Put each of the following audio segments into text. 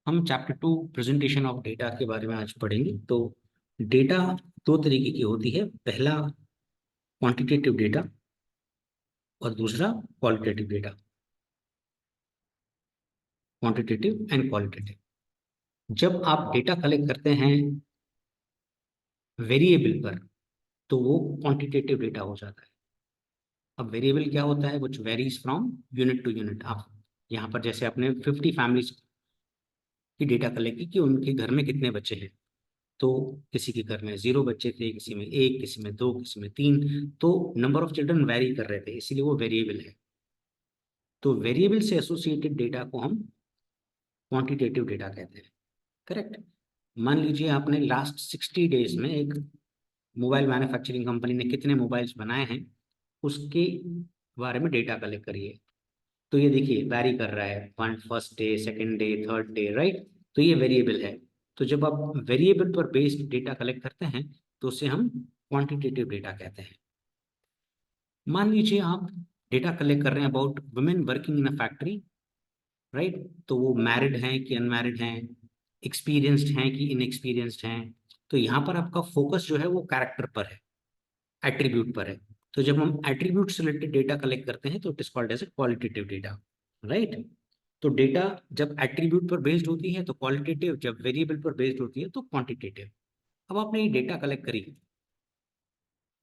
हम chapter 2 presentation of data के बारे में आज पढ़ेंगे। तो डेटा दो तरीके की होती है, पहला क्वांटिटेटिव डेटा और दूसरा qualitative data. Quantitative and qualitative. जब आप डेटा कलेक्ट करते हैं वेरिएबल पर तो वो क्वांटिटेटिव डेटा हो जाता है। अब वेरिएबल क्या होता है? Which varies from unit to unit. आप यहाँ पर जैसे आपने 50 फैमिलीज की डेटा कलेक्ट की कि उनके घर में कितने बच्चे हैं, तो किसी के घर में 0 बच्चे थे, किसी में 1, किसी में 2, किसी में 3। तो नंबर ऑफ चिल्ड्रन वेरी कर रहे थे, इसीलिए वो वेरिएबल है। तो वेरिएबल से एसोसिएटेड डेटा को हम क्वांटिटेटिव डेटा कहते हैं। करेक्ट। मान लीजिए आपने लास्ट 60 डेज में एक मोबाइल मैन्युफैक्चरिंग कंपनी ने कितने मोबाइल्स बनाए हैं उसके बारे में डेटा कलेक्ट करिए। तो ये देखिए वैरी कर रहा है, first day, second day, third day, right. तो ये वेरिएबल है। तो जब आप वेरिएबल पर बेस्ड डेटा कलेक्ट करते हैं तो उसे हम क्वांटिटेटिव डेटा कहते हैं। मान लीजिए आप डेटा कलेक्ट कर रहे हैं about women working in a factory, right. तो वो मैरिड हैं कि अनमैरिड हैं, एक्सपीरियंस्ड हैं कि इनएक्सपीरियंस्ड हैं। तो यहाँ पर आपका फोकस जो है वो कैरेक्टर पर है, एट्रीब्यूट पर है। तो जब हम एट्रीब्यूट से रिलेटेड डेटा कलेक्ट करते हैं तो it is called as a qualitative data, right. तो डेटा जब एट्रीब्यूट पर बेस्ड होती है तो क्वालिटेटिव, जब वेरिएबल पर बेस्ड होती है तो क्वांटिटेटिव। अब आपने ये डेटा कलेक्ट करी,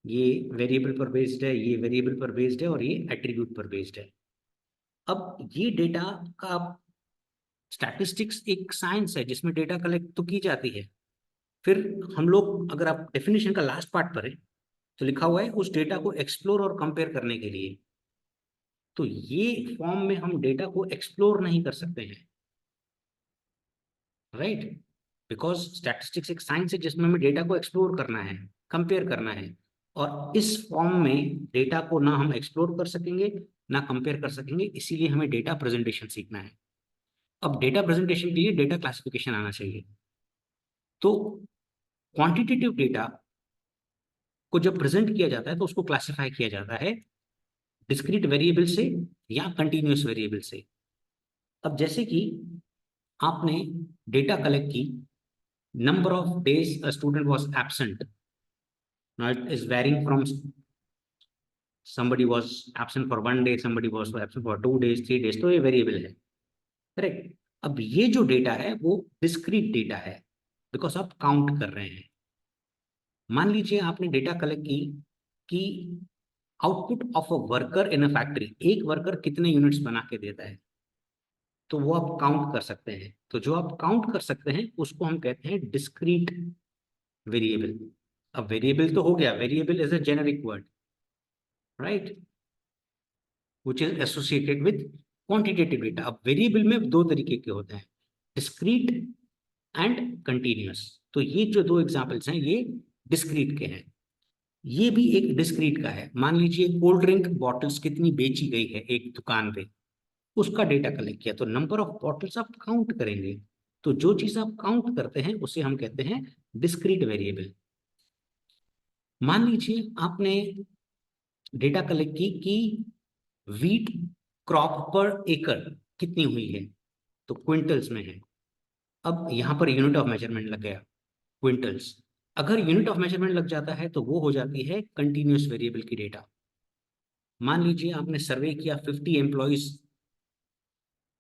ये वेरिएबल पर बेस्ड है, ये वेरिएबल पर बेस्ड है और ये एट्रीब्यूट पर बेस्ड है। अब ये डेटा का स्टैटिस्टिक्स एक साइंस है जिसमें डेटा कलेक्ट तो की जाती है। फिर हम लोग, अगर आप डेफिनेशन का लास्ट पार्ट पढ़ें तो लिखा हुआ है उस डेटा को एक्सप्लोर और कंपेयर करने के लिए। तो ये फॉर्म में हम डेटा को एक्सप्लोर नहीं कर सकते हैं, राइट। बिकॉज स्टैटिस्टिक्स एक साइंस है जिसमें हमें डेटा को एक्सप्लोर करना है, कंपेयर करना है। और इस फॉर्म में डेटा को ना हम एक्सप्लोर कर सकेंगे ना कंपेयर कर सकेंगे, इसीलिए हमें डेटा प्रेजेंटेशन सीखना है। अब डेटा प्रेजेंटेशन के लिए डेटा क्लासिफिकेशन आना चाहिए। तो क्वांटिटेटिव डेटा को जब प्रेजेंट किया जाता है तो उसको क्लासिफाई किया जाता है डिस्क्रीट वेरिएबल से या कंटिन्यूअस वेरिएबल से। अब जैसे कि आपने डेटा कलेक्ट की, number of days a student was absent. Now it is varying from somebody was absent for 1 day, somebody was absent for 2 days, 3 days, तो ये वेरिएबल है, करेक्ट। अब ये जो डेटा है वो डिस्क्रीट डेटा है बिकॉज आप काउंट कर रहे हैं। मान लीजिए आपने डेटा कलेक्ट की कि output of a worker in a factory, एक वर्कर कितने यूनिट्स बना के देता है, तो वो आप काउंट कर सकते हैं। तो जो आप काउंट कर सकते हैं उसको हम कहते हैं डिस्क्रीट वेरिएबल। अब वेरिएबल तो हो गया, variable is a generic word, right, which is associated with quantitative data. अब वेरिएबल में दो तरीके के होते हैं, डिस्क्रीट एंड कंटिन्यूअस। तो ये जो दो एग्जांपल्स हैं ये डिस्क्रीट के हैं। ये भी एक डिस्क्रीट का है। मान लीजिए कोल्ड ड्रिंक बॉटल्स कितनी बेची गई है एक दुकान पे, उसका डेटा कलेक्ट किया, तो नंबर ऑफ बॉटल्स आप काउंट करेंगे। तो जो चीज आप काउंट करते हैं उसे हम कहते हैं डिस्क्रीट वेरिएबल। मान लीजिए आपने डेटा कलेक्ट की कि वीट क्रॉप पर एकड़ कितनी हुई है, तो क्विंटल्स में है। अब यहां पर यूनिट ऑफ मेजरमेंट लग गया, क्विंटल्स। अगर यूनिट ऑफ मेजरमेंट लग जाता है तो वो हो जाती है कंटिन्यूअस वेरिएबल की डेटा। मान लीजिए आपने सर्वे किया 50 employees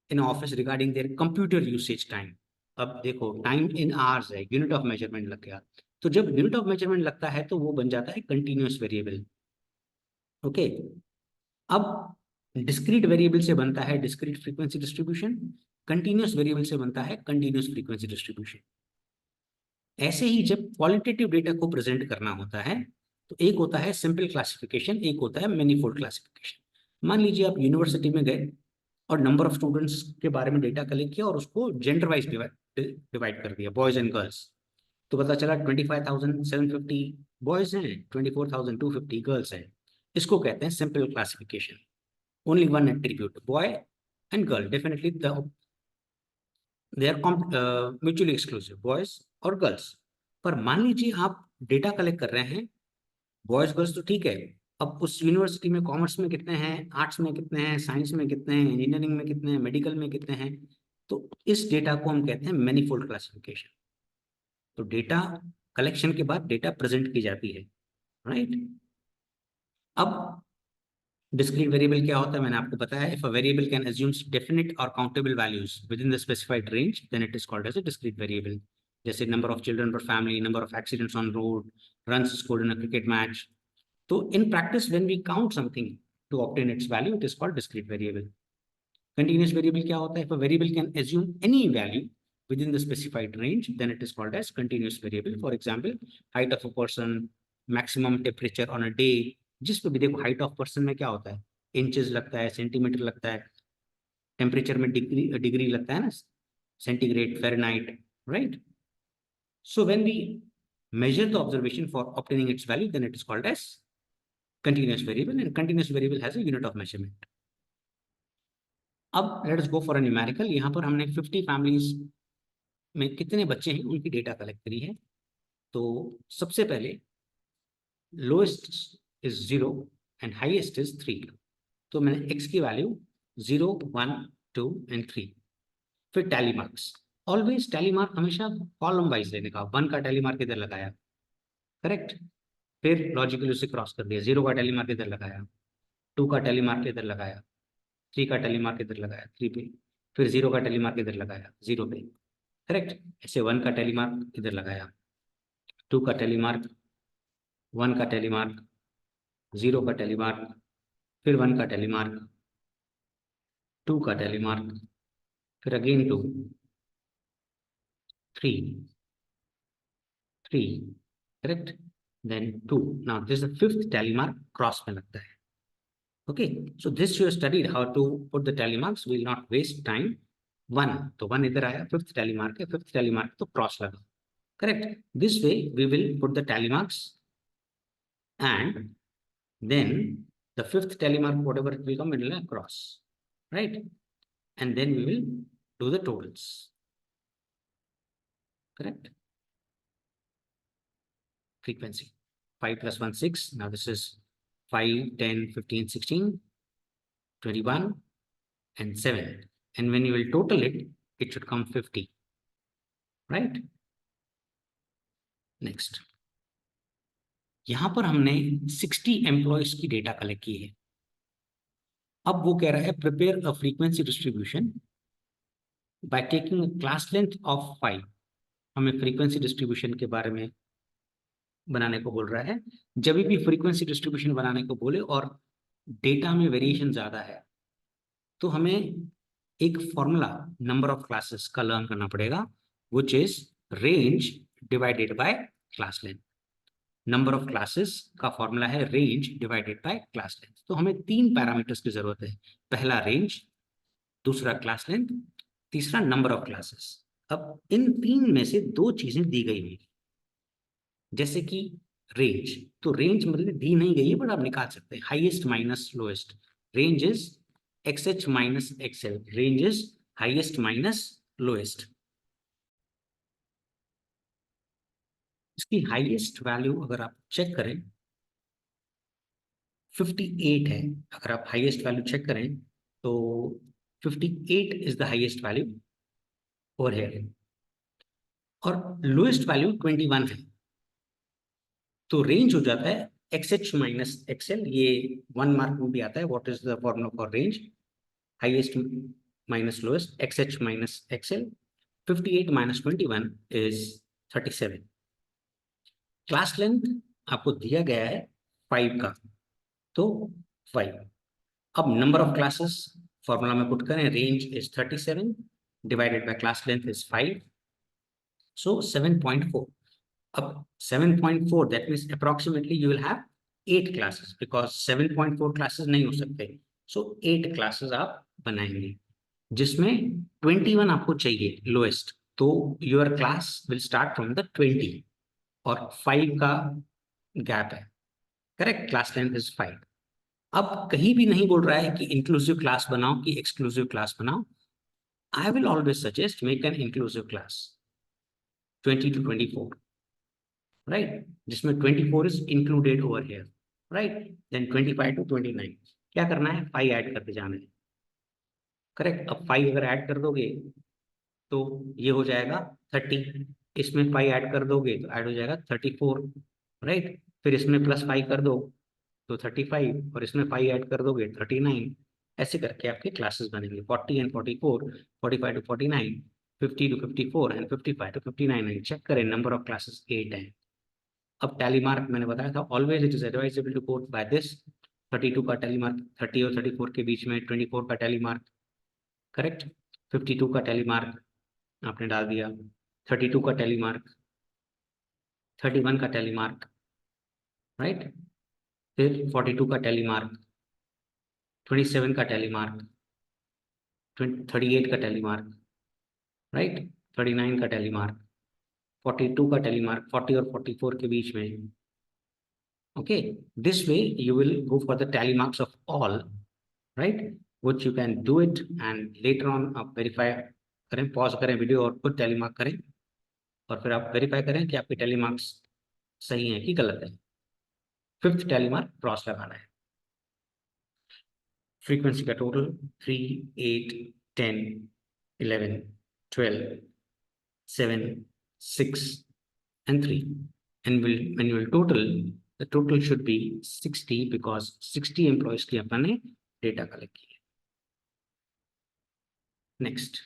in office regarding their computer usage time. अब देखो टाइम इन आवर्स है, यूनिट ऑफ मेजरमेंट लग गया। तो जब यूनिट ऑफ मेजरमेंट लगता है तो वो बन जाता है कंटिन्यूअस वेरिएबल। ओके। अब डिस्क्रीट वेरिएबल से बनता है discrete frequency distribution, continuous variable से बनता है कंटिन्यूअस फ्रीक्वेंसी डिस्ट्रीब्यूशन। ऐसे ही जब क्वालिटेटिव डेटा को प्रेजेंट करना होता है तो एक होता है सिंपल क्लासिफिकेशन, एक होता है मैनीफोल्ड क्लासिफिकेशन। मान लीजिए आप यूनिवर्सिटी में गए और नंबर ऑफ स्टूडेंट्स के बारे में डेटा कलेक्ट किया और उसको जेंडर वाइज डिवाइड कर दिया, बॉयज एंड गर्ल्स। तो पता चला 25,750 बॉयज हैं, 24,250 गर्ल्स हैं। इसको कहते हैं simple classification. Only one attribute boy and girl, definitely they are mutually exclusive, boys और गर्ल्स। पर मान लीजिए आप डेटा कलेक्ट कर रहे हैं बॉयज गर्ल्स, तो ठीक है। अब उस यूनिवर्सिटी में कॉमर्स में कितने हैं, आर्ट्स में कितने हैं, साइंस में कितने हैं, इंजीनियरिंग में कितने हैं, मेडिकल में कितने हैं, तो इस डेटा को हम कहते हैं मैनीफोल्ड क्लासिफिकेशन। तो डेटा कलेक्शन के बाद डेटा प्रेजेंट की जाती है, राइट। अब डिस्क्रीट वेरिएबल क्या होता है, मैंने आपको बताया, if a variable can assumes definite और countable values with in the specified range then it is called as a discrete variable. जैसे number of children per family, number of accidents on road, runs scored in a cricket match. तो in practice when we count something to obtain its value it is called discrete variable. Continuous variable क्या होता है, if a variable can assume any value within the specified range then it is called as continuous variable. For example, height of a person, maximum temperature on a day, जिस पे भी देखो height of person में क्या होता है, inches लगता है, सेंटीमीटर लगता है, टेम्परेचर में डिग्री डिग्री लगता है ना, centigrade, Fahrenheit, right. So when we measure the observation for obtaining its value then it is called as continuous variable, and continuous variable has a unit of measurement. अब let's go for a numerical. यहाँ पर हमने 50 families में कितने बच्चे हैं उनकी data collect करी है। तो सबसे पहले lowest is 0 and highest is 3। तो मैंने x की वैल्यू 0, 1, 2 एंड 3। फिर tally marks, always tally mark हमेशा कॉलम वाइज लेने का, 1 का टैली मार्क इधर लगाया, करेक्ट। फिर लॉजिकली उसे क्रॉस कर दिया, 0 का टैली मार्क इधर लगाया, 2 का टैली मार्क इधर लगाया, 3 का टैली मार्क इधर लगाया 3 पे, फिर 0 का टैली मार्क इधर लगाया 0 पे, करेक्ट। ऐसे 1 का टैली मार्क इधर लगाया, 2 का टैली मार्क, 1 का टैली मार्क, 0 का टैली मार्क, फिर 1 का टैली मार्क, 2 का टैली मार्क, फिर again 2, 3, 3, correct, then 2। Now this is the 5th tally mark cross में लगता है। Okay, so this you have studied how to put the tally marks. We will not waste time. 1, तो 1 इधर आया, 5th tally mark है, 5th tally mark तो cross लगा, correct. This way we will put the tally marks and then the 5th tally mark whatever it will come it will cross, right, and then we will do the totals, correct. Frequency 5 plus 1 6. Now this is 5, 10, 15, 16, 21 and 7, and when you will total it it should come 50, right. Next, यहां पर हमने 60 employees की data collect की है। अब वो कह रहा है prepare a frequency distribution by taking class length of 5। हमें फ्रीक्वेंसी डिस्ट्रीब्यूशन के बारे में बनाने को बोल रहा है। जब भी फ्रीक्वेंसी डिस्ट्रीब्यूशन बनाने को बोले और डेटा में वेरिएशन ज्यादा है तो हमें एक फॉर्मूला नंबर ऑफ क्लासेस का लर्न करना पड़ेगा, which is range divided by class length. Number of classes का फॉर्मूला है range divided by class length. तो हमें 3 पैरामीटर्स की जरूरत है, पहला रेंज, दूसरा क्लास लेंथ, तीसरा नंबर ऑफ क्लासेस। अब इन 3 में से 2 चीजें दी गई हुई, जैसे कि रेंज, तो रेंज मतलब दी नहीं गई है बट आप निकाल सकते हैं, highest minus lowest. Range is XH minus XL, range is highest minus lowest. इसकी हाईएस्ट वैल्यू अगर आप चेक करें 58 है। अगर आप हाईएस्ट वैल्यू चेक करें तो 58 is the highest value over here, और लोएस्ट वैल्यू 21 है। तो रेंज हो जाता है XH माइनस XL। ये 1 मार्क में भी आता है, what is the formula for range, highest minus lowest, XH minus XL। 58 minus 21 is 37। Class length आपको दिया गया है 5 का, तो 5। अब नंबर ऑफ क्लासेस फॉर्मूला में पुट करें, range is 37 divided by class length is 5, सो 7.4। अब 7.4 that means approximately you will have 8 classes, because 7.4 classes नहीं हो सकते, सो 8 क्लासेस आप बनाएंगे, जिसमें 21 आपको चाहिए लोएस्ट। तो your class will start from the 20 और 5 का गैप है, करेक्ट। Class length is 5। अब कहीं भी नहीं बोल रहा है कि इंक्लूसिव क्लास बनाओ कि एक्सक्लूसिव क्लास बनाओ। I will always suggest make an inclusive class 20 to 24, right, जिसमें 24 is included over here, right. Then 25 to 29 क्या करना है, 5 ऐड करते जाना है, करेक्ट। अब 5 अगर ऐड कर दोगे तो ये हो जाएगा 30, इसमें 5 ऐड कर दोगे तो ऐड हो जाएगा 34, राइट। फिर इसमें +5 कर दो तो 35, और इसमें 5 ऐड कर दोगे 39। ऐसे करके आपके क्लासेस बनेंगे 40 and 44, 45 to 49, 50 to 54 and 55 to 59। And check करें नंबर ऑफ क्लासेस 8 है। अब टैली मार्क मैंने बताया था, always it is advisable to quote by this. 32 का टैली मार्क, 30 और 34 के बीच में 24 का टैली मार्क, करेक्ट। 52 का टैली मार्क आपने डाल दिया, 32 का टैली मार्क, 31 का टैली मार्क, राइट। फिर 42 का टैली मार्क, 27 का टैली मार्क, 38 का टैली मार्क, राइट। 39 का टैली मार्क, 42 का टैली मार्क, 40 और 44 के बीच में। Okay, this way you will go for the tally marks of all, right, which you can do it and later on आप verify करें, pause करें video और खुद टैली मार्क करें, और फिर आप वेरीफाई करें कि आपके टैली मार्क्स सही हैं कि गलत है। 5th टैली मार्क क्रॉस लगाना है। फ्रीक्वेंसी का total 3, 8, 10, 11, 12, 7, 6 and 3, and when you will total, the total should be 60 because 60 employees की अपन ने डेटा कलेक्ट की है। Next,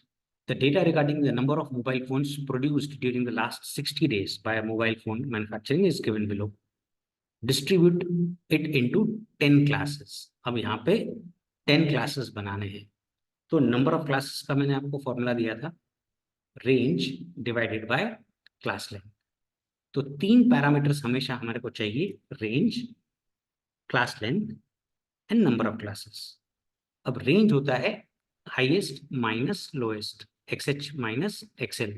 the data regarding the number of mobile phones produced during the last 60 days by a mobile phone manufacturing is given below. Distribute it into 10 classes. अब यहाँ पे 10 classes बनाने हैं। तो नंबर ऑफ क्लासेस का मैंने आपको फॉर्मूला दिया था, range divided by class length. तो 3 पैरामीटर्स हमेशा हमारे को चाहिए, range, class length and number of classes. अब रेंज होता है highest minus lowest, XH minus XL।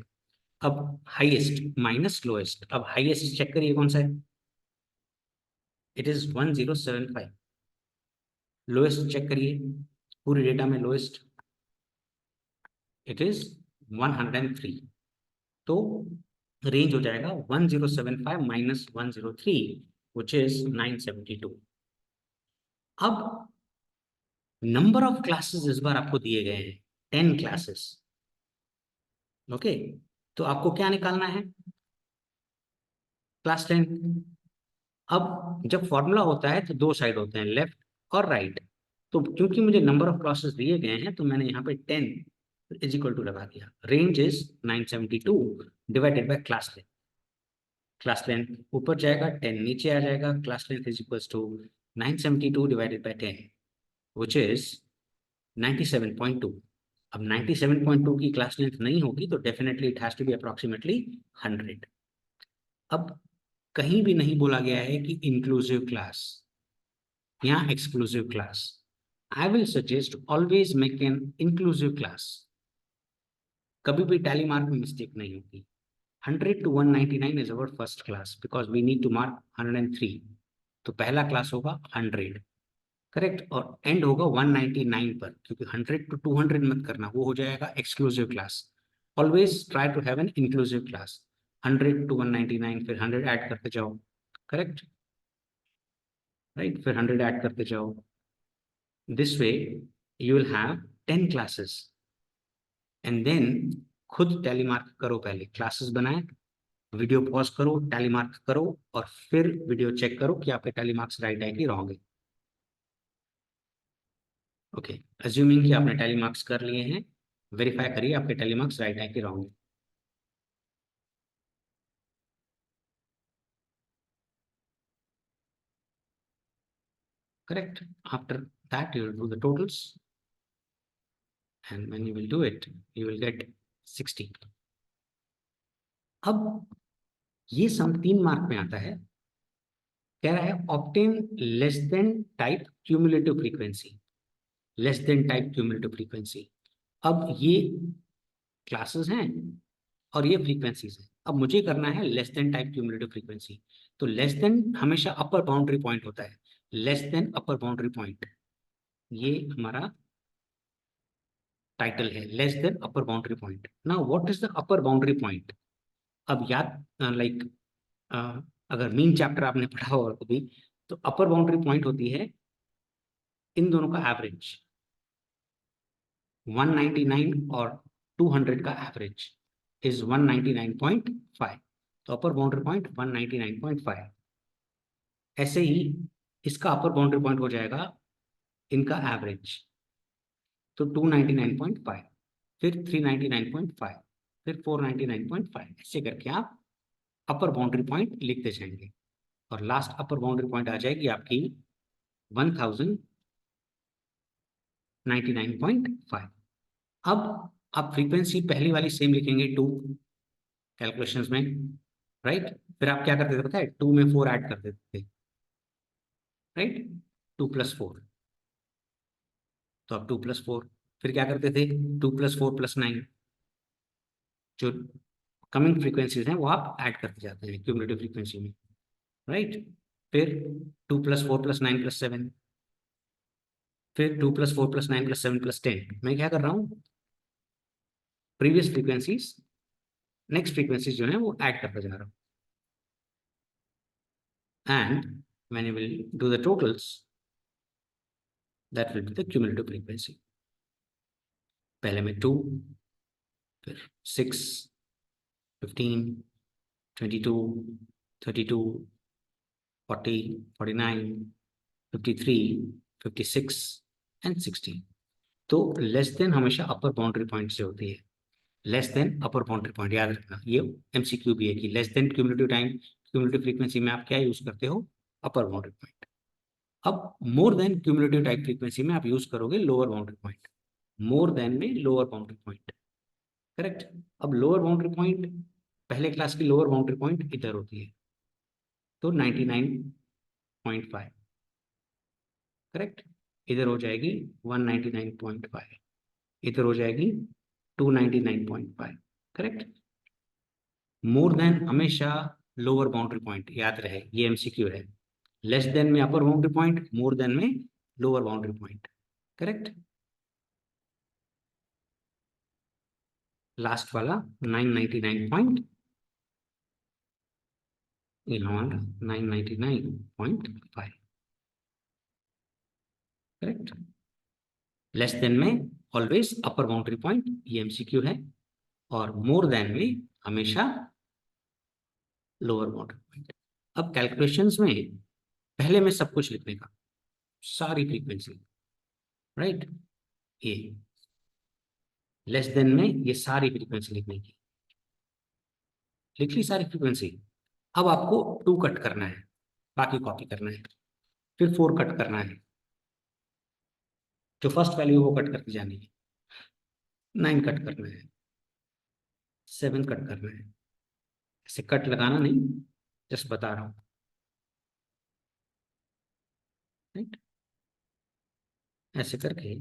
अब हाईएस्ट माइनस लोएस्ट, अब हाईएस्ट चेक करिए कौन सा है, इट इज 1075। लोएस्ट चेक करिए, पूरी डेटा में लोएस्ट इट इज 103। तो रेंज हो जाएगा 1075 माइनस 103 विच इज 972। अब नंबर ऑफ क्लासेस इस बार आपको दिए गए हैं 10 क्लासेस, ओके। तो आपको क्या निकालना है, क्लास लेंथ। अब जब फॉर्मूला होता है तो 2 साइड होते हैं, लेफ्ट और राइट। तो क्योंकि मुझे नंबर ऑफ क्लासेस दिए गए हैं तो मैंने यहाँ पे 10 इज इक्वल टू लगा दिया। Range is 972 divided by class length. Class length ऊपर जाएगा, 10 नीचे आ जाएगा, class length is equal to 972 divided by 10 which is 97.2। अब 97.2 की क्लास लेंथ नहीं होगी तो definitely it has to be approximately 100। अब कहीं भी नहीं बोला गया है कि इंक्लूसिव क्लास या exclusive class. I will suggest always make an inclusive class. कभी भी टैली मार्क में मिस्टेक नहीं होगी। 100 to 199 is our first class because we need to mark 103। तो पहला क्लास होगा 100, करेक्ट, और एंड होगा 199 पर, क्योंकि 100 to 200 मत करना, वो हो जाएगा exclusive class. Always try to have an inclusive class. 100 to 199, फिर 100 ऐड करते जाओ, करेक्ट, राइट, फिर 100 ऐड करते जाओ। This way you will have 10 classes and then खुद टैली मार्क करो, पहले क्लासेस बनाए, वीडियो पॉज करो, टैली मार्क करो, और फिर वीडियो चेक करो कि आपके टैली मार्क्स राइट है कि रॉन्ग है। ओके, अज्यूमिंग कि आपने टैली मार्क्स कर लिए हैं, वेरीफाई करिए आपके टैली मार्क्स राइट है कि रॉन्ग है। Correct. After that, you will do the totals, and when you will do it, you will get 60. अब ये सम 3 मार्क में आता है, कह रहा है obtain less than type cumulative frequency. Less than type cumulative frequency. अब ये क्लासेस हैं और ये फ्रीक्वेंसीज हैं। अब मुझे करना है less then type cumulative frequency. तो लेस देन हमेशा अपर बाउंड्री पॉइंट होता है, लेस देन अपर बाउंड्री पॉइंट, ये हमारा टाइटल है, less then upper boundary point. Now what is the upper boundary point? अब याद लाइक अगर मीन चैप्टर आपने पढ़ा होगा कभी, तो अपर बाउंड्री पॉइंट होती है इन दोनों का एवरेज, 199 और 200 का एवरेज इज 199.5, तो अपर बाउंड्री पॉइंट 199.5। ऐसे ही इसका अपर बाउंड्री पॉइंट हो जाएगा इनका एवरेज, तो 299.5, फिर 399.5, फिर 499.5, ऐसे करके आप अपर बाउंड्री पॉइंट लिखते जाएंगे और लास्ट अपर बाउंड्री पॉइंट आ जाएगी आपकी 1099.5। अब आप फ्रीक्वेंसी पहली वाली सेम लिखेंगे 2 कैलकुलेशंस में, राइट। फिर आप क्या करते थे पता है, 2 में 4 ऐड कर देते थे, राइट, 2 + 4, तो अब 2 + 4, फिर क्या करते थे 2 + 4 + 9, जो कमिंग फ्रीक्वेंसीज हैं वो आप ऐड करते जाते हैं क्यूमुलेटिव फ्रीक्वेंसी में, राइट। फिर 2 + 4 + 9 + 7, फिर 2 + 4 + 9 + 7 + 10। मैं क्या कर रहा हूँ, प्रीवियस फ्रीक्वेंसीज नेक्स्ट फ्रीक्वेंसीज जो है वो ऐड करता जा रहा हूँ, and when you will do the totals, that will be the cumulative frequency। पहले में 2, फिर 6, 15, 22, 32, 40, 49, 53, 56 एंड 60। तो लेस देन हमेशा अपर बाउंड्री पॉइंट से होती है, लेस देन अपर बाउंड्री पॉइंट, याद रखना ये एमसीक्यू भी है कि less than cumulative time cumulative frequency में आप क्या यूज करते हो, अपर बाउंड्री पॉइंट। अब more than cumulative type frequency में आप यूज करोगे lower boundary point, more than में लोअर बाउंड्री पॉइंट, करेक्ट। अब लोअर बाउंड्री पॉइंट, पहले क्लास की लोअर बाउंड्री पॉइंट इधर होती है, तो 99.5, करेक्ट। इधर हो जाएगी 199.5, इधर हो जाएगी 299.5, करेक्ट। मोर देन हमेशा लोअर बाउंड्री पॉइंट, याद रहे ये एमसीक्यू है। लेस देन में upper boundary point, more than में lower boundary point, correct. Last वाला 999.5, करेक्ट। लेस देन में ऑलवेज अपर बाउंड्री पॉइंट, ये एमसीक्यू है, और मोर देन में हमेशा लोअर बाउंड्री पॉइंट। अब कैलकुलेशंस में पहले में सब कुछ लिखने का, सारी फ्रीक्वेंसी, राइट। ये लेस देन में ये सारी फ्रीक्वेंसी लिखने की, लिख ली सारी फ्रीक्वेंसी। अब आपको 2 कट करना है, बाकी कॉपी करना है, फिर 4 कट करना है, जो फर्स्ट वैल्यू वो कट करके जानी है, 9 कट करना है, 7 कट करना है। ऐसे कट लगाना नहीं, जस्ट बता रहा हूँ, राइट। ऐसे करके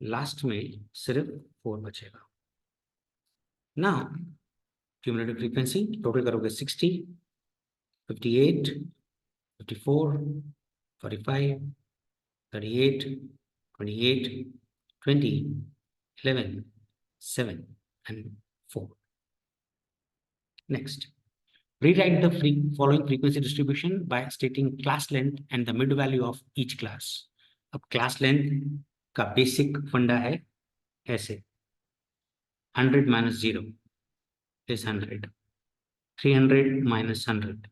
लास्ट में सिर्फ 4 बचेगा ना। क्यूमुलेटिव फ्रीक्वेंसी टोटल करोगे 60, 58, 54, 45, 38, 28, 20, 11, 7 and 4। Next, rewrite the following frequency distribution by stating class length and the mid value of each class। अब class length का बेसिक फंडा है ऐसे, 100 - 0 is 100, 300 - 100,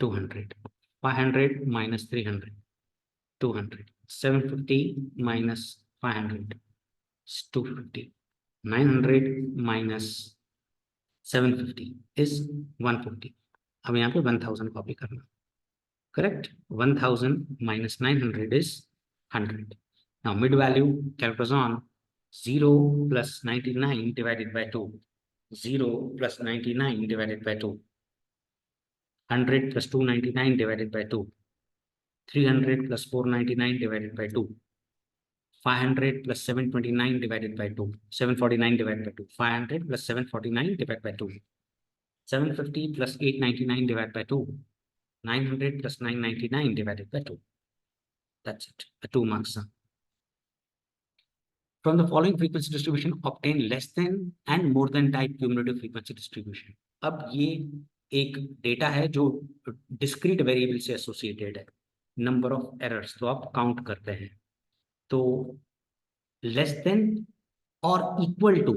200, 500 - 300, 200, 750 - 500 is 250, 900 - 750 is 150। अब यहाँ पे 1000 कॉपी करना, correct. 1000 - 900 is 100। Now mid value calculus on 0 + 99 divided by 2, 0 + 99 divided by 2, 100 + 299 divided by 2, 300 + 499 divided by 2, 500 + 729 divided by 2, 749 divided by 2, 500 + 749 divided by 2, 750 + 899 divided by 2, 900 + 999 divided by 2। That's it, a 2 marks sum। From the following frequency distribution, obtain less than and more than type cumulative frequency distribution। अब ये एक data है जो discrete variable से associated है, number of errors तो आप count करते हैं, तो लेस देन और इक्वल टू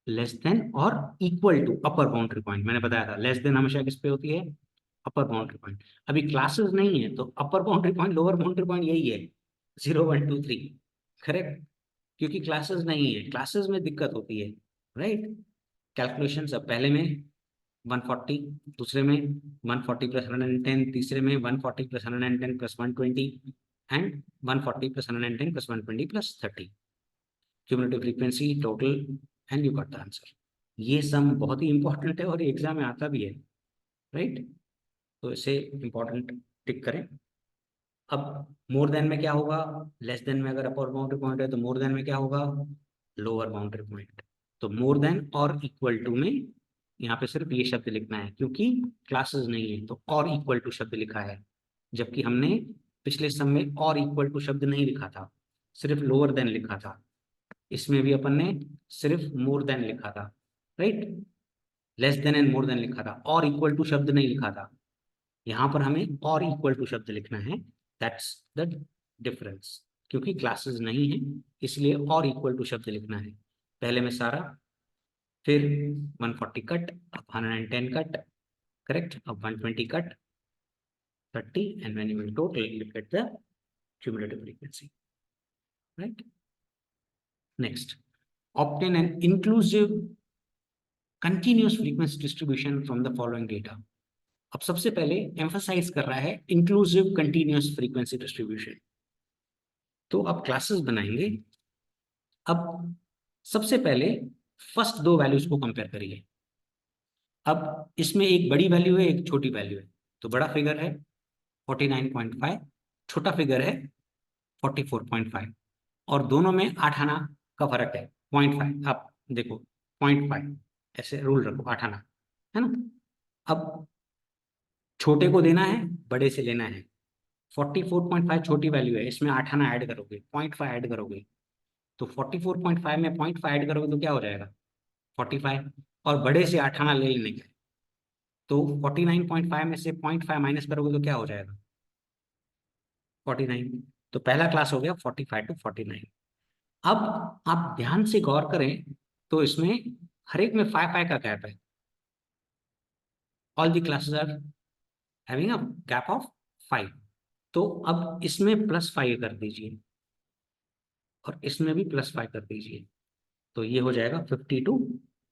लेस देन और equal to upper boundary point. मैंने बताया था लेस देन हमेशा किस पे होती है, अपर बाउंड्री पॉइंट। अभी क्लासेस नहीं है तो अपर boundary point lower boundary point यही है, 0 1 2 3, करेक्ट। क्योंकि क्लासेस नहीं है, क्लासेस में दिक्कत होती है, राइट। कैलकुलेशन अब पहले में 140, दूसरे में 140 प्लस 110, तीसरे में 140 plus 110 plus 120 and 140 plus 110 plus 120 plus 30, cumulative frequency total, and you got the answer. ये सम बहुत ही इंपॉर्टेंट है और ये एग्जाम में आता भी है, राइट। तो इसे इंपॉर्टेंट टिक करें। अब मोर देन में क्या होगा, लेस देन में अगर अपर बाउंड्री पॉइंट है तो मोर देन में क्या होगा, लोअर बाउंड्री पॉइंट। तो मोर देन और इक्वल टू में यहाँ पे सिर्फ ये शब्द लिखना है, क्योंकि क्लासेस नहीं है तो और इक्वल टू शब्द लिखा है, जबकि हमने पिछले सम में और इक्वल टू शब्द नहीं लिखा था, सिर्फ लोअर देन लिखा था। इसमें भी अपन ने सिर्फ मोर देन लिखा था, right. Less than and more than लिखा था, और इक्वल टू शब्द नहीं लिखा था। यहाँ पर हमें और इक्वल टू शब्द लिखना है, दैट्स द डिफरेंस। क्योंकि क्लासेस नहीं है इसलिए और इक्वल टू शब्द लिखना है। पहले में सारा, फिर 140 कट, अब 110 कट, करेक्ट, अब 120 cut, 30, and when you will total, you get the cumulative frequency, right? Next, obtain an inclusive continuous frequency distribution from the following data. अब सबसे पहले एम्फसाइज कर रहा है इंक्लूसिव कंटिन्यूअस फ्रीक्वेंसी डिस्ट्रीब्यूशन। तो अब क्लासेस बनाएंगे। अब सबसे पहले फर्स्ट दो वैल्यूज को कंपेयर करिए। अब इसमें एक बड़ी वैल्यू है, एक छोटी वैल्यू है। तो बड़ा फिगर है 49.5, छोटा फिगर है 44.5, और दोनों में 8 आना का फर्क है 0.5। आप देखो 0.5 ऐसे रूल रखो, 8 आना है ना। अब छोटे को देना है, बड़े से लेना है। 44.5 छोटी वैल्यू है, इसमें 8 आना ऐड करोगे, 0.5 ऐड करोगे, तो 44.5 में 0.5 ऐड करोगे तो क्या हो जाएगा 45, और बड़े से 8 आना ले लेने का। तो 49.5 में से 0.5 माइनस करोगे तो क्या हो जाएगा 49। तो पहला क्लास हो गया 45 टू 49। अब आप ध्यान से गौर करें तो इसमें हर एक में 5 का गैप है। All the classes are having a gap of 5। तो अब इसमें +5 कर दीजिए और इसमें भी +5 कर दीजिए, तो ये हो जाएगा 50 टू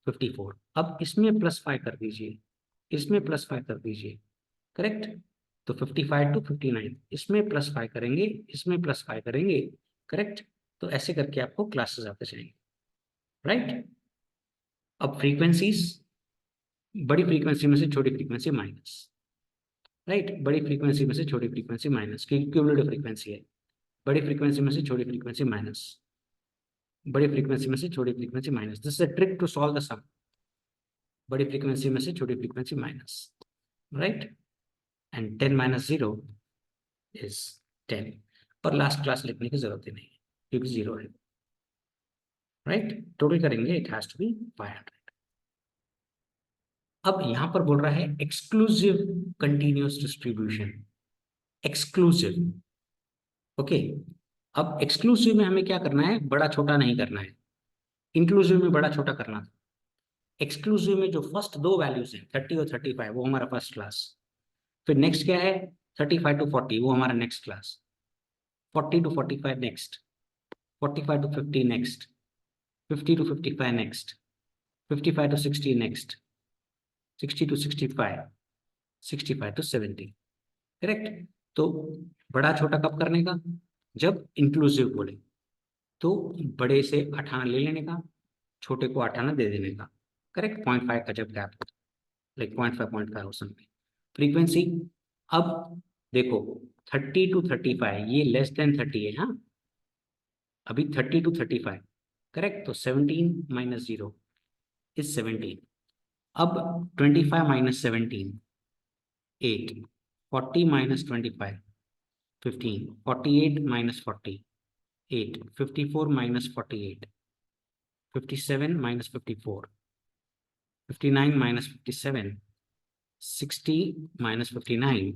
54। अब इसमें +5 कर दीजिए, इसमें +5 कर दीजिए, करेक्ट। तो 55 टू 59, इसमें +5 करेंगे, इसमें +5 करेंगे, करेक्ट। तो ऐसे करके आपको क्लासेस आते जाएंगे, राइट। अब फ्रीक्वेंसीज, बड़ी फ्रीक्वेंसी में से छोटी फ्रीक्वेंसी माइनस, राइट। बड़ी फ्रीक्वेंसी में से छोटी फ्रीक्वेंसी माइनस, क्योंकि क्यूमुलेटिव फ्रीक्वेंसी है। बड़ी फ्रीक्वेंसी में से छोटी फ्रीक्वेंसी माइनस, बड़ी फ्रीक्वेंसी में से छोटी frequency minus. This is a trick to solve the sum. बड़ी फ्रीक्वेंसी में से छोटी फ्रीक्वेंसी माइनस, राइट। एंड 10 माइनस 0 इज 10। और लास्ट क्लास लिखने की जरूरत ही नहीं है क्योंकि 0 है, राइट। टोटल करेंगे, इट हैज टू बी 500। अब यहां पर बोल रहा है exclusive continuous distribution, exclusive, okay. अब एक्सक्लूसिव में हमें क्या करना है, बड़ा छोटा नहीं करना है। इंक्लूसिव में बड़ा छोटा करना था। एक्सक्लूसिव में जो फर्स्ट दो वैल्यूज हैं 30 और 35, वो हमारा फर्स्ट क्लास। फिर नेक्स्ट क्या है 35 टू 40, वो हमारा next class. 40 to 45 next, 45 to 50 next, 50 to 55 next, 55 to 60 next, 60 to 65, 65 to 70, correct. तो बड़ा छोटा कब करने का, जब इंक्लूसिव बोले तो बड़े से 8 आना ले लेने का, छोटे को 8 आना दे देने का, करेक्ट। 0.5 का जब गैप हो, लाइक 0.5 हो समथिंग। फ्रीक्वेंसी, अब देखो 30 टू 35 ये लेस देन 30 है, हाँ। अभी 30 टू 35, करेक्ट। तो 17 माइनस 0 इज 17। अब 25 minus 17 8, 40 minus 25 15, 48 minus 40 8, 54 minus 48 57 minus 54, 59 minus 57, 60 minus 59,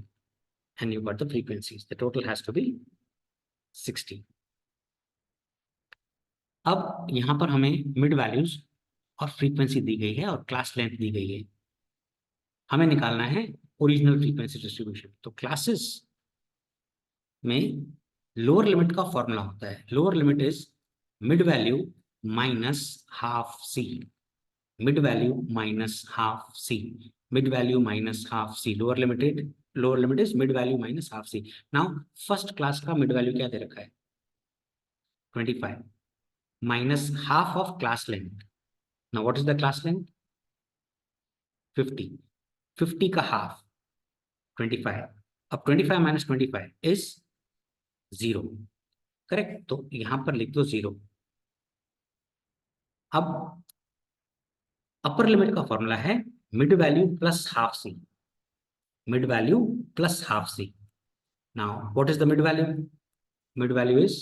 and you got the frequencies. The total has to be 60. अब यहां पर हमें मिड वैल्यूज और फ्रीक्वेंसी दी गई है और क्लास लेंथ दी गई है। हमें निकालना है ओरिजिनल फ्रीक्वेंसी डिस्ट्रीब्यूशन। तो क्लासेस में लोअर लिमिट का फॉर्मूला होता है, lower limit is mid value minus half C, mid value minus half C, mid value minus half C, lower limit is mid value minus half C. Now first class का mid value क्या दे रखा है 25 minus half of class length. Now what is the class length 50, 50 का half 25। अब 25 minus 25 is 0, correct. तो यहां पर लिख दो 0। अब अपर लिमिट का फॉर्मूला है mid value plus half C, mid value plus half C. Now what is the mid value, mid value is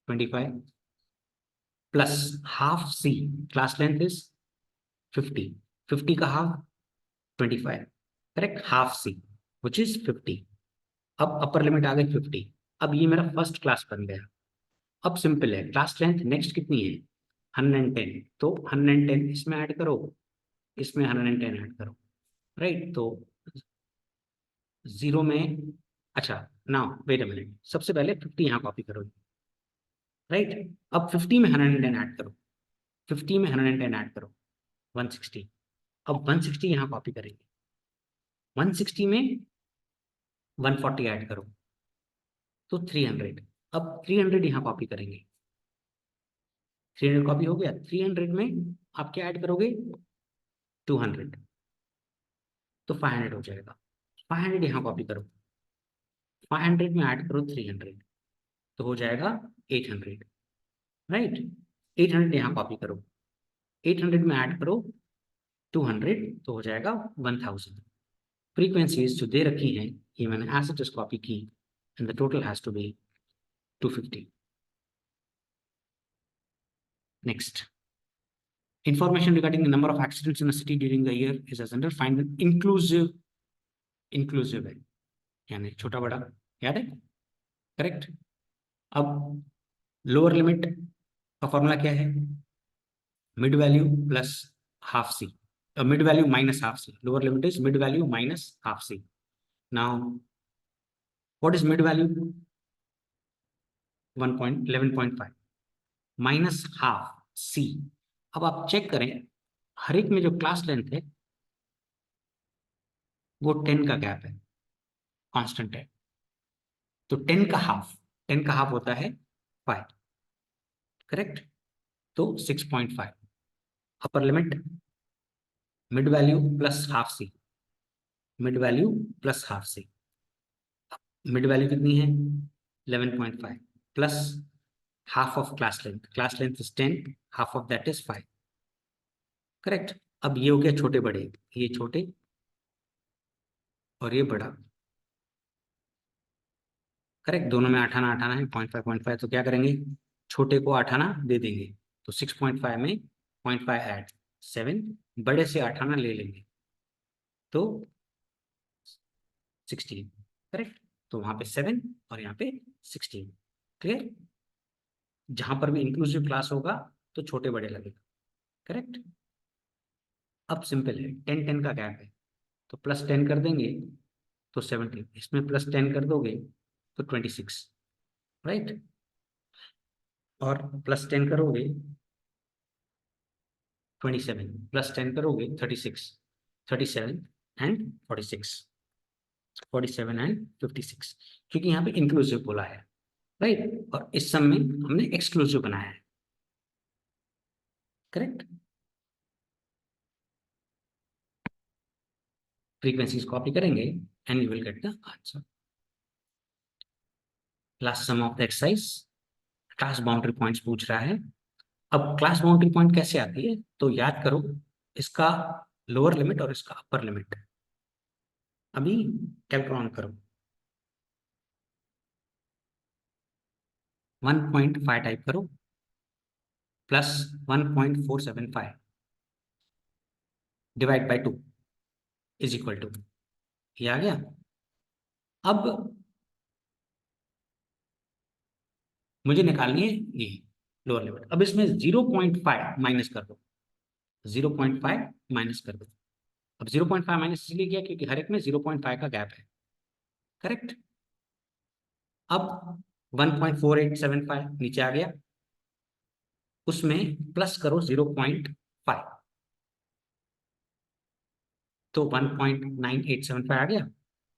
25 plus half C, class length is 50, 50 का half 25, correct, half C which is 50। अब upper limit आ गई 50। अब ये मेरा first class बन गया। अब simple है, क्लास लेंथ नेक्स्ट कितनी है 110, तो 110 इसमें ऐड करो, इसमें 110 ऐड करो, राइट। तो 0 में, अच्छा नाउ वेट अ मिनट, सबसे पहले 50 यहाँ कॉपी करो, राइट। अब 50 में 110 ऐड करो, 50 में 110 ऐड करो 160। अब 160 यहाँ कॉपी करेंगे, 160 में 140 ऐड करो तो 300। अब 300 यहाँ कॉपी करेंगे, 300 कॉपी हो गया, 300 में आप क्या ऐड करोगे 200, तो 500 हो जाएगा। 500 यहाँ कॉपी करो, 500 में ऐड करो 300, तो हो जाएगा 800, राइट। 800 यहाँ कॉपी करो, 800 में ऐड करो 200, तो हो जाएगा 1000। फ्रीक्वेंसीज जो दे रखी हैं ये मैंने ऐसे जस्ट कॉपी की, and the total has to be 250। Next, information regarding the number of accidents in a city during the year is as under, find an inclusive, inclusive है यानी छोटा बड़ा, याद है, करेक्ट। अब लोअर लिमिट का formula क्या है mid value plus half C, mid value minus half C, lower limit is mid value minus half C. Now what is mid value 11.5 minus half C. अब आप चेक करें हर एक में जो क्लास लेंथ है वो 10 का गैप है, कांस्टेंट है। तो 10 का हाफ, 10 का हाफ होता है 5, करेक्ट। तो 6.5 upper limit mid value plus half C, mid value plus half C. Mid value कितनी है 11.5 plus half of class length is 10, half of that is 5, correct. अब ये हो गया छोटे बड़े, ये छोटे और ये बड़ा, करेक्ट। दोनों में आठाना आठाना है, 0.5 तो क्या करेंगे छोटे को आठाना दे देंगे, तो 6.5 में 0.5 ऐड 7, बड़े से आठाना ले लेंगे तो 16, करेक्ट। तो वहां पे 7 और यहाँ पे 16, क्लियर। जहां पर भी इंक्लूसिव क्लास होगा तो छोटे बड़े लगेगा, करेक्ट। अब सिंपल है 10 10 का गैप है, तो प्लस 10 कर देंगे तो 17, इसमें प्लस 10 कर दोगे तो 26, राइट। और प्लस 10 करोगे 27, प्लस 10 करोगे 36, 37 एंड 46, 47 एंड 56, क्योंकि यहाँ पे इंक्लूसिव बोला है, राइट। और इस सम में हमने एक्सक्लूसिव बनाया है, करेक्ट। फ्रीक्वेंसीज कॉपी करेंगे and you will get the answer. Last sum of the exercise, class boundary points पूछ रहा है। अब क्लास बाउंड्री पॉइंट कैसे आती है तो याद करो, इसका लोअर लिमिट और इसका अपर लिमिट। अभी कैलकुलेट करो, 1.5 टाइप करो plus 1.475 divide by 2 is equal to, ये आ गया। अब मुझे निकालनी है ये लोअर लिमिट। अब इसमें 0.5 माइनस कर दो, 0.5 माइनस कर दो। अब 0.5 माइनस इसलिए किया क्योंकि हर एक में 0.5 का गैप है, करेक्ट। अब 1.4875 नीचे आ गया, उसमें प्लस करो 0.5, तो 1.9875 आ गया।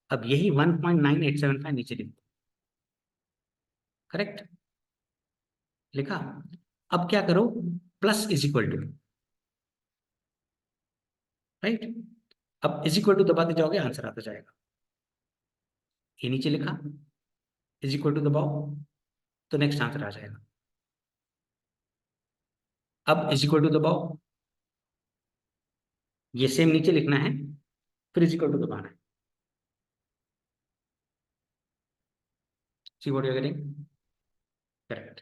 अब यही 1.9875 नीचे लिख दो, करेक्ट, लिखा। अब क्या करो, plus is equal to, right. अब इज इक्वल टू दबाते जाओगे, आंसर आता जाएगा। ये नीचे लिखा, इज इक्वल टू दबाओ तो नेक्स्ट आंसर आ जाएगा। अब इज इक्वल टू दबाओ, ये सेम नीचे लिखना है, फिर इज इक्वल टू दबाना है। See what you are getting, correct.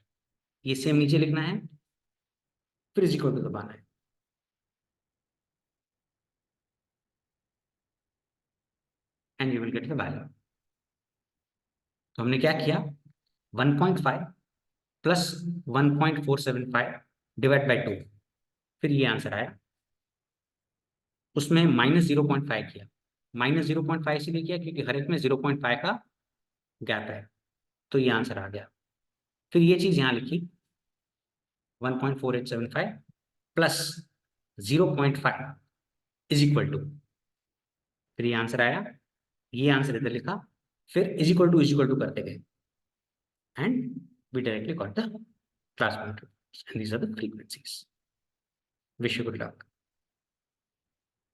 ये सेम नीचे लिखना है, फिर इज इक्वल टू दबाना है, and you will get the value. तो हमने क्या किया, 1.5 प्लस 1.475 डिवाइड बाई 2, फिर ये आंसर आया। उसमें माइनस 0.5 किया, माइनस 0.5 इसीलिए किया क्योंकि हर एक में 0.5 का गैप है, तो ये आंसर आ गया। फिर ये चीज यहाँ लिखी, 1.4875 प्लस 0.5 इज इक्वल टू, फिर ये आंसर आया, ये आंसर इधर लिखा, फिर इज इक्वल टू करते गए, and we directly got the transmit, and these are the frequencies. Wish you good luck.